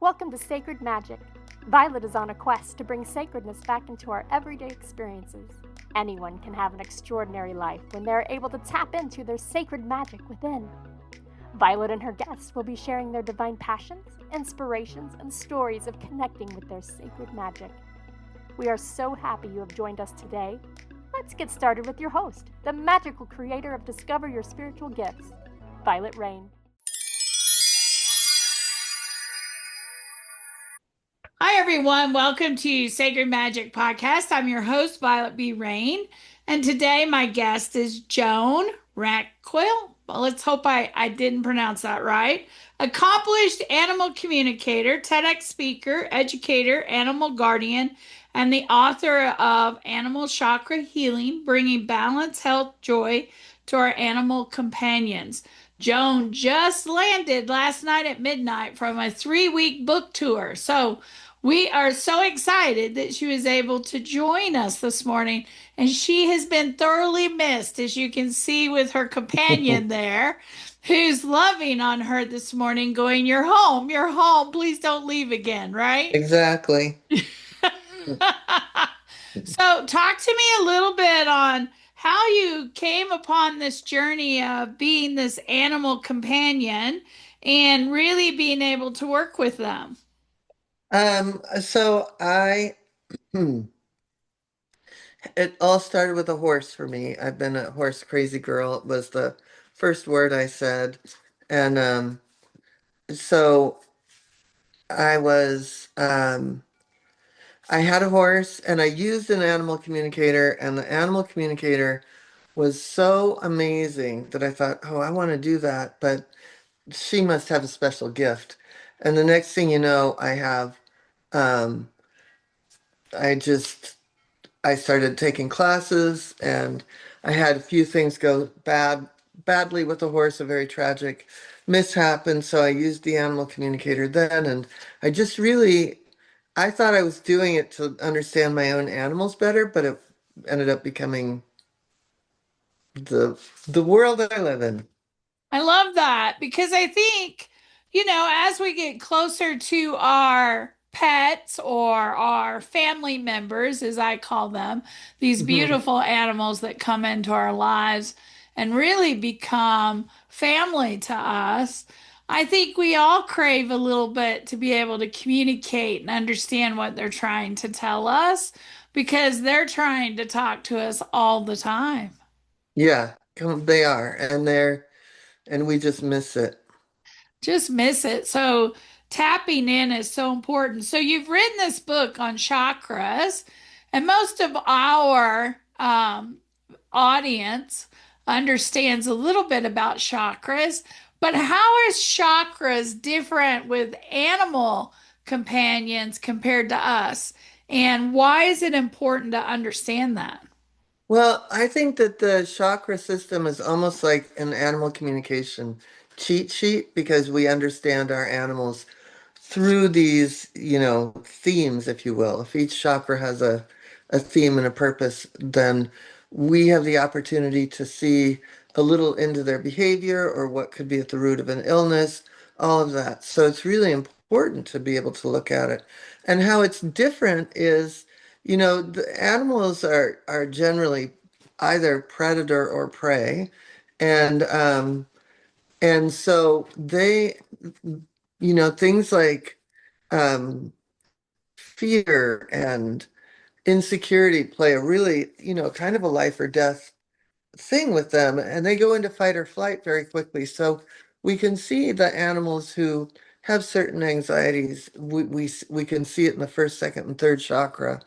Welcome to Sacred Magic. Violet is on a quest to bring sacredness back into our everyday experiences. Anyone can have an extraordinary life when they are able to tap into their sacred magic within. Violet and her guests will be sharing their divine passions, inspirations, and stories of connecting with their sacred magic. We are so happy you have joined us today. Let's get started with your host, the magical creator of Discover Your Spiritual Gifts, Vialet Rayne. Hi, everyone. Welcome to Sacred Magic Podcast. I'm your host, Vialet B Rayne. And today my guest is Joan Ranquet. Well, let's hope I didn't pronounce that right. Accomplished animal communicator, TEDx speaker, educator, animal guardian, and the author of Animal Chakra Healing, bringing balance, health, joy to our animal companions. Joan just landed last night at midnight from a 3-week book tour. So we are so excited that she was able to join us this morning, and she has been thoroughly missed, as you can see with her companion there, who's loving on her this morning, going, you're home, please don't leave again, right? Exactly. So talk to me a little bit on how you came upon this journey of being this animal companion and really being able to work with them. So it all started with a horse for me. I've been a horse crazy girl. It was the first word I said. And so I was, I had a horse and I used an animal communicator, and the animal communicator was so amazing that I thought, oh, I want to do that, but she must have a special gift. And the next thing you know, um, I started taking classes, and I had a few things go badly with the horse, a very tragic mishap. And so I used the animal communicator then, and I just really, I thought I was doing it to understand my own animals better, but it ended up becoming the world that I live in. I love that because I think, as we get closer to our pets or our family members, as I call them, these beautiful animals that come into our lives and really become family to us, I think we all crave a little bit to be able to communicate and understand what they're trying to tell us because they're trying to talk to us all the time. Yeah, they are, and we just miss it. Just miss it. So tapping in is so important. So you've written this book on chakras, and most of our audience understands a little bit about chakras, but how is chakras different with animal companions compared to us? And why is it important to understand that? Well, I think that the chakra system is almost like an animal communication cheat sheet, because we understand our animals through these, themes, if you will. If each chakra has a theme and a purpose, then we have the opportunity to see a little into their behavior or what could be at the root of an illness, all of that. So it's really important to be able to look at it. And how it's different is, the animals are generally either predator or prey. And so things like um, fear and insecurity play a really, kind of a life or death thing with them, and they go into fight or flight very quickly. So we can see the animals who have certain anxieties. We can see it in the first, second, and third chakra,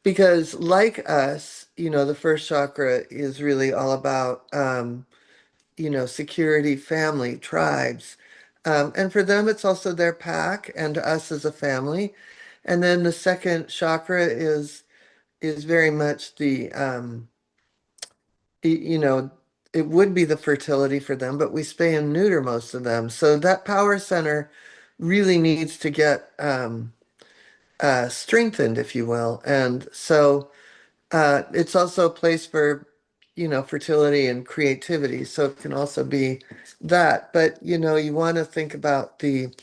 because like us, the first chakra is really all about security, family, tribes. And for them, it's also their pack, and to us as a family. And then the second chakra is very much you know, it would be the fertility for them, but we spay and neuter most of them. So that power center really needs to get strengthened, if you will. And so it's also a place for, fertility and creativity. So it can also be that. But, you want to think about the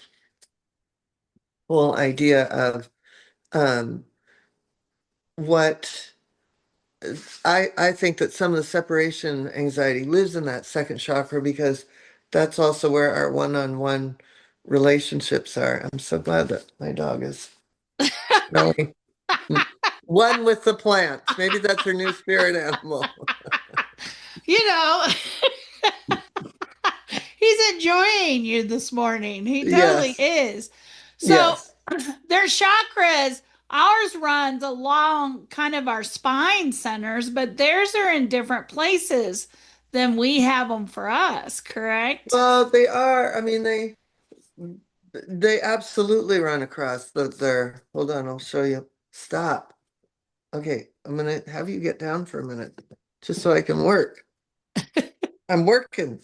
whole idea of um, what I think that some of the separation anxiety lives in that second chakra because that's also where our one-on-one relationships are. I'm so glad that my dog is really one with the plants. Maybe that's her new spirit animal. You know, he's enjoying you this morning. He totally Yes, is. So yes. their chakras, ours runs along kind of our spine centers, but theirs are in different places than we have them for us, correct? Well, they are. I mean, they absolutely run across their. Hold on, I'll show you. Stop. Okay, I'm gonna have you get down for a minute, just so I can work. I'm working.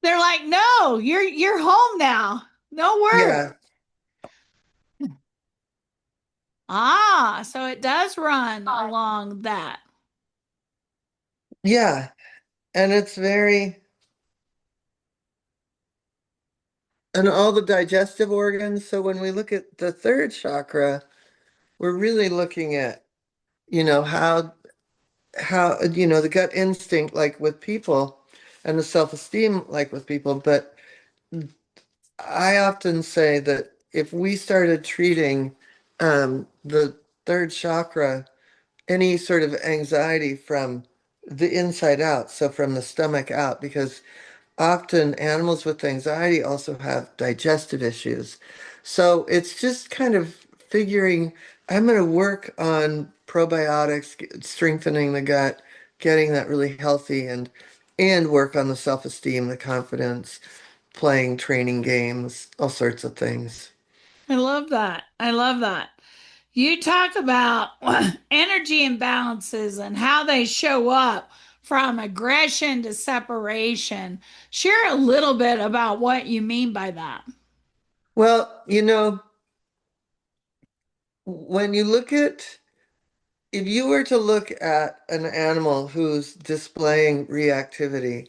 They're like, "No, you're home now. No work." Yeah, Ah, so it does run along that. yeah, and it's very, and all the digestive organs. So when we look at the third chakra, we're really looking at, how, the gut instinct, like with people, and the self-esteem, like with people. But I often say that if we started treating the third chakra, any sort of anxiety from the inside out, so from the stomach out, because often animals with anxiety also have digestive issues. So it's just kind of figuring, I'm going to work on probiotics, strengthening the gut, getting that really healthy and work on the self-esteem, the confidence, playing training games, all sorts of things. I love that. I love that. You talk about energy imbalances and how they show up from aggression to separation. Share a little bit about what you mean by that. Well, when you look at, if you were to look at an animal who's displaying reactivity,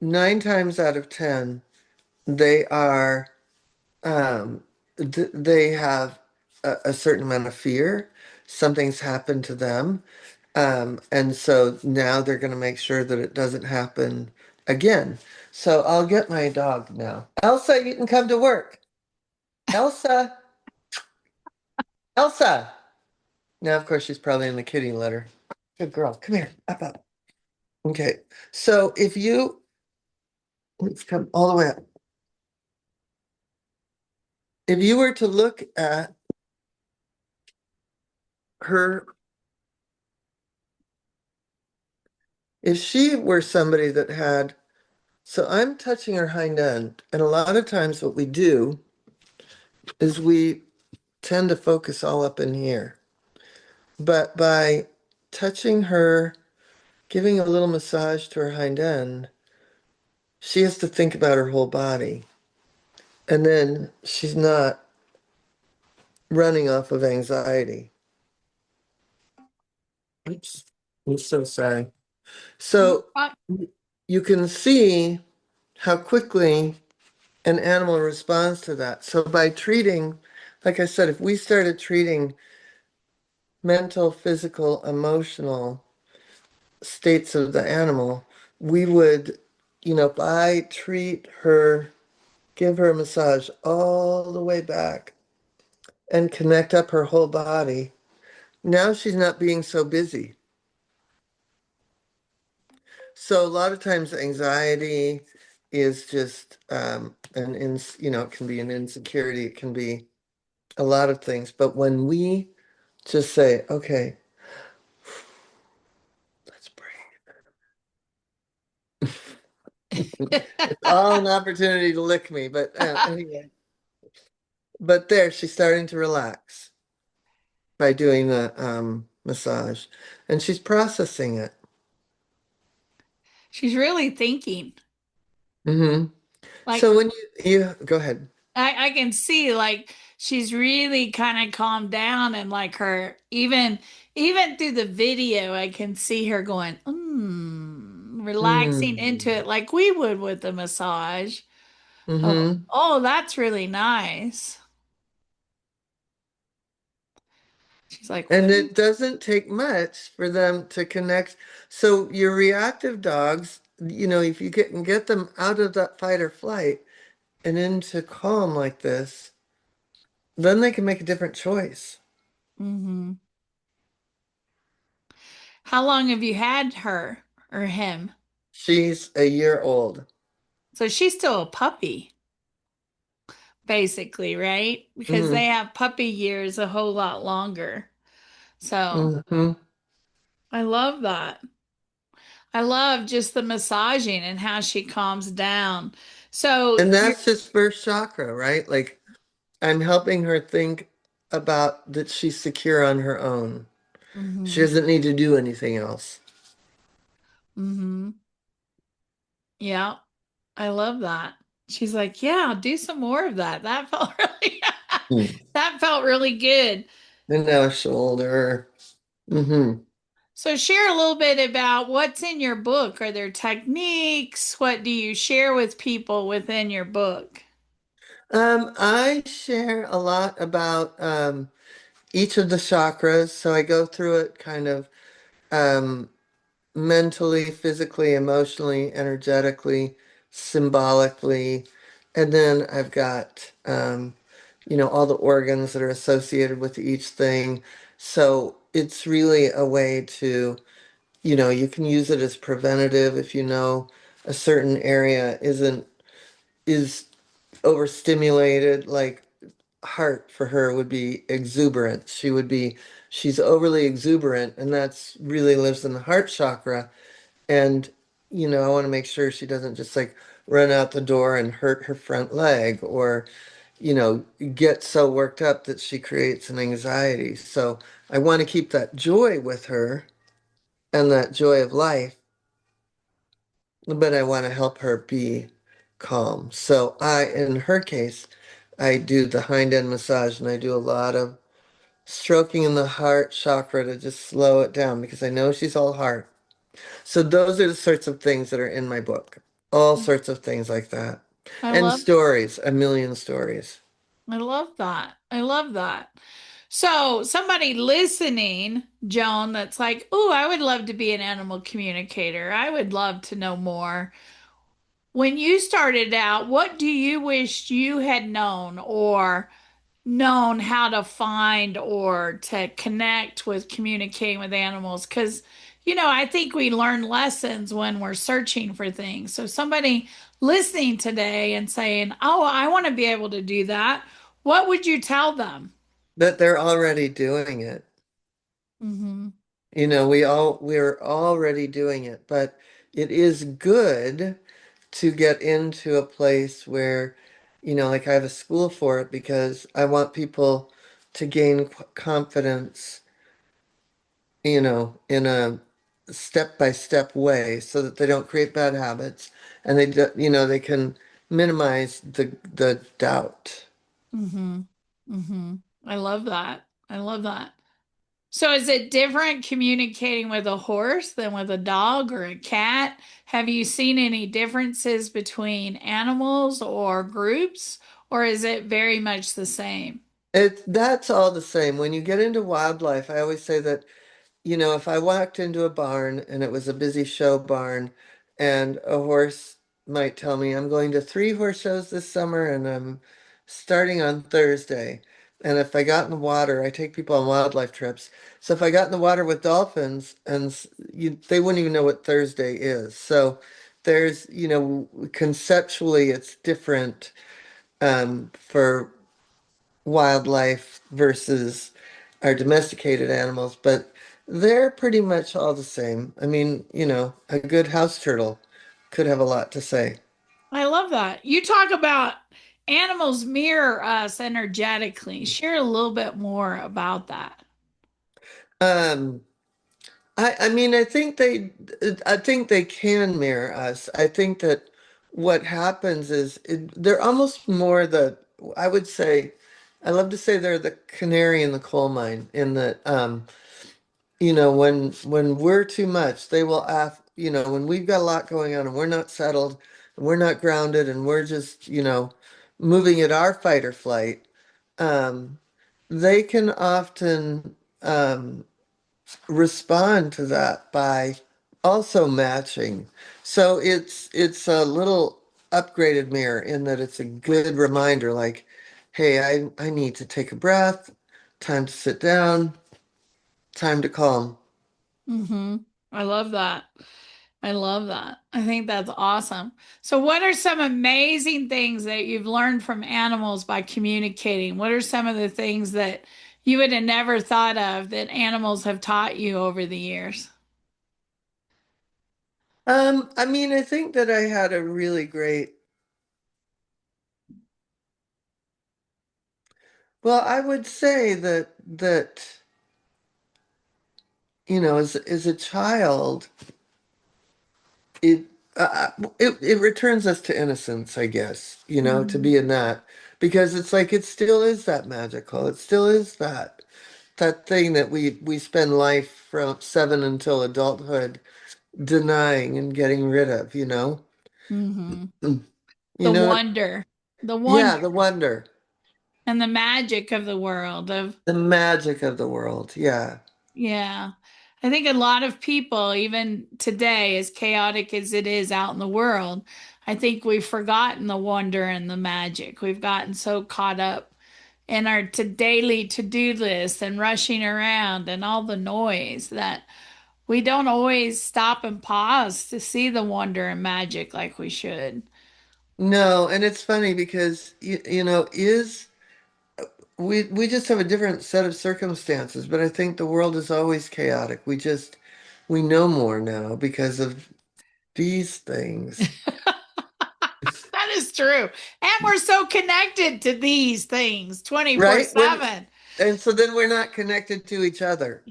9 times out of 10, they are, they have a certain amount of fear. Something's happened to them. And so now they're going to make sure that it doesn't happen again. So I'll get my dog now. Elsa, you can come to work. Elsa, Elsa. Now, of course, she's probably in the kitty litter. Good girl. Come here. Up, up. Okay. So if you, let's come all the way up. If you were to look at her, if she were somebody that had, so I'm touching her hind end, and a lot of times what we do is we tend to focus all up in here. But by touching her, giving a little massage to her hind end, she has to think about her whole body. And then she's not running off of anxiety. Oops, I'm so sorry. So you can see how quickly an animal responds to that. So by treating, like I said, if we started treating mental, physical, emotional states of the animal, we would, if I treat her, give her a massage all the way back and connect up her whole body, now she's not being so busy. So a lot of times anxiety is just it can be an insecurity, it can be a lot of things. But when we just say, okay, let's breathe. It's all an opportunity to lick me, but anyway. But there, she's starting to relax by doing the massage, and she's processing it. She's really thinking. Hmm. Like So when you go ahead. I can see like she's really kind of calmed down and like her even through the video I can see her going relaxing into Mm. it like we would with the massage. Oh, Mm-hmm. oh, that's really nice. She's like, And it doesn't take much for them to connect. So your reactive dogs, if you can get them out of that fight or flight and into calm like this, then they can make a different choice. mm-hmm. How long have you had her or him? She's a year old. So she's still a puppy, basically, right? Because they Mm-hmm. have puppy years a whole lot longer. So Mm-hmm. I love that. I love just the massaging and how she calms down. So And you're, that's just first chakra, right? Like I'm helping her think about that she's secure on her own. She mm-hmm, doesn't need to do anything else. mm-hmm. Yeah, I love that. She's like, yeah, do some more of that. That felt really, Mm. that felt really good. And now shoulder. Mm-hmm. So share a little bit about what's in your book. Are there techniques? What do you share with people within your book? I share a lot about each of the chakras. So I go through it kind of um, mentally, physically, emotionally, energetically, symbolically. And then I've got, all the organs that are associated with each thing. So it's really a way to, you can use it as preventative if you know a certain area is overstimulated, like heart for her would be exuberant. She's overly exuberant, and that's really lives in the heart chakra. And, I want to make sure she doesn't just like run out the door and hurt her front leg or, get so worked up that she creates an anxiety. So I want to keep that joy with her and that joy of life, but I want to help her be calm. So in her case, I do the hind end massage and I do a lot of stroking in the heart chakra to just slow it down because I know she's all heart. So those are the sorts of things that are in my book. All sorts of things like that. I And love stories, a million stories. I love that. I love that. So, somebody listening, Joan, that's like, oh, I would love to be an animal communicator. I would love to know more. When you started out, what do you wish you had known or known how to find or to connect with communicating with animals? Because, I think we learn lessons when we're searching for things. So, somebody listening today and saying, oh, I want to be able to do that, what would you tell them? But they're already doing it. Mm-hmm. We're already doing it, but it is good to get into a place where, like I have a school for it because I want people to gain confidence, in a step-by-step way so that they don't create bad habits and they can minimize the doubt. Mm-hmm. Mm-hmm. I love that. I love that. So is it different communicating with a horse than with a dog or a cat? Have you seen any differences between animals or groups, or is it very much the same? That's all the same. When you get into wildlife, I always say that if I walked into a barn and it was a busy show barn and a horse might tell me, I'm going to 3 horse shows this summer and I'm starting on Thursday. And if I got in the water, I take people on wildlife trips. So if I got in the water with dolphins and they wouldn't even know what Thursday is. So there's, conceptually it's different for wildlife versus our domesticated animals, but they're pretty much all the same. I mean, a good house turtle could have a lot to say. I love that. You talk about animals mirror us energetically. Share a little bit more about that. Um, I mean, I think they can mirror us. I think that what happens is they're almost more I would say, I love to say they're the canary in the coal mine in that, when we're too much, they will when we've got a lot going on and we're not settled, we're not grounded and we're just, moving at our fight or flight, um, they can often respond to that by also matching. So it's a little upgraded mirror in that it's a good reminder like, hey, I need to take a breath, time to sit down, time to calm. Mm-hmm. I love that. I love that. I think that's awesome. So, what are some amazing things that you've learned from animals by communicating? What are some of the things that you would have never thought of that animals have taught you over the years? I mean, I think that I had a really great, well, I would say that, as a child, it it returns us to innocence, I guess, to Mhm. be in that because it's like it still is that magical. It still is that thing that we spend life from 7 until adulthood denying and getting rid of, you know? Mhm. Mm. You The know, wonder, the yeah, wonder, the wonder, and the magic of the world of, the magic of the world. Yeah. yeah. I think a lot of people, even today, as chaotic as it is out in the world, I think we've forgotten the wonder and the magic. We've gotten so caught up in our daily to-do list and rushing around and all the noise that we don't always stop and pause to see the wonder and magic like we should. No, and it's funny because is we just have a different set of circumstances, but I think the world is always chaotic. We know more now because of these things, That is true. And we're so connected to these things right? When 24/7. and so then we're not connected to each other.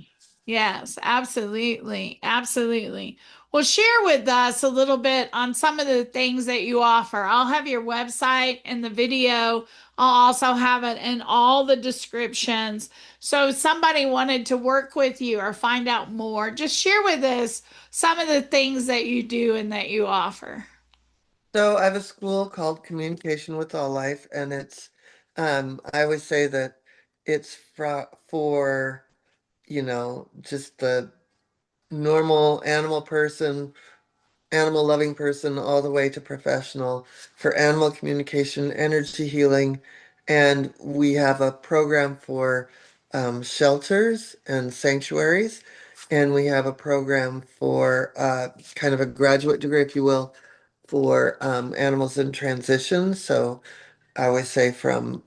Yes, absolutely. Absolutely. Well, share with us a little bit on some of the things that you offer. I'll have your website in the video. I'll also have it in all the descriptions. So if somebody wanted to work with you or find out more, just share with us some of the things that you do and that you offer. So I have a school called Communication with All Life, and I always say that it's for, just the normal animal loving person, all the way to professional for animal communication, energy healing. And we have a program for shelters and sanctuaries. And we have a program for kind of a graduate degree, if you will, for animals in transition. So I always say from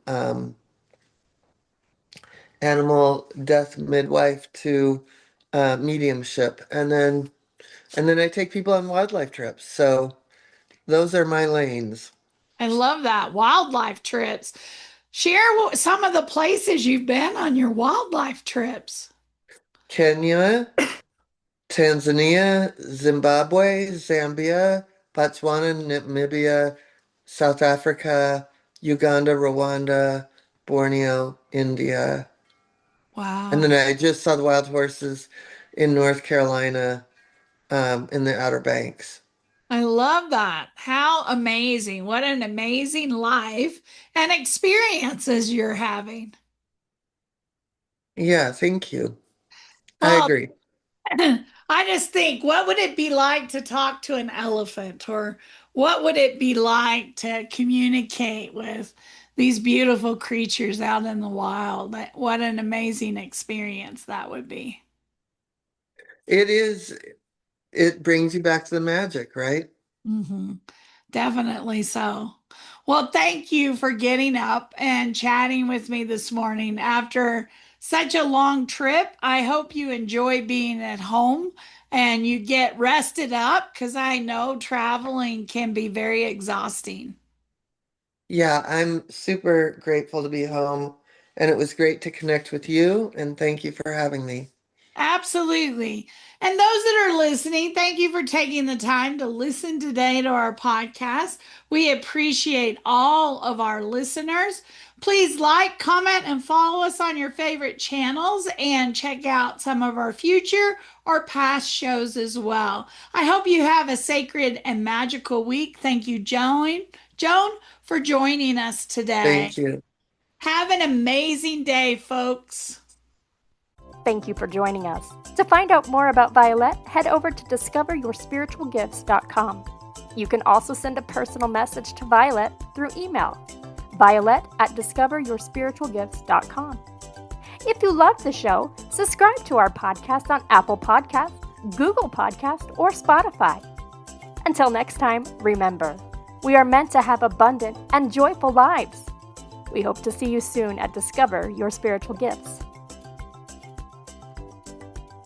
animal death midwife to mediumship. And then I take people on wildlife trips. So those are my lanes. I love that. Wildlife trips. Share some of the places you've been on your wildlife trips. Kenya, Tanzania, Zimbabwe, Zambia, Botswana, Namibia, South Africa, Uganda, Rwanda, Borneo, India. And Wow. then I just saw the wild horses in North Carolina, in the Outer Banks. I love that. How amazing. What an amazing life and experiences you're having. Yeah, thank you. I Well, agree. I just think, what would it be like to talk to an elephant, or what would it be like to communicate with these beautiful creatures out in the wild? What an amazing experience that would be. It is, it brings you back to the magic, right? Hmm. Definitely so. Well, thank you for getting up and chatting with me this morning after such a long trip. I hope you enjoy being at home and you get rested up because I know traveling can be very exhausting. Yeah, I'm super grateful to be home, and it was great to connect with you, and thank you for having me. Absolutely. And those that are listening, thank you for taking the time to listen today to our podcast. We appreciate all of our listeners. Please like, comment, and follow us on your favorite channels and check out some of our future or past shows as well. I hope you have a sacred and magical week. Thank you, Joan, for joining us today. Thank you. Have an amazing day, folks. Thank you for joining us. To find out more about Vialet, head over to discoveryourspiritualgifts.com. You can also send a personal message to Vialet through email, violet@discoveryourspiritualgifts.com. If you love the show, subscribe to our podcast on Apple Podcasts, Google Podcasts, or Spotify. Until next time, remember, we are meant to have abundant and joyful lives. We hope to see you soon at Discover Your Spiritual Gifts.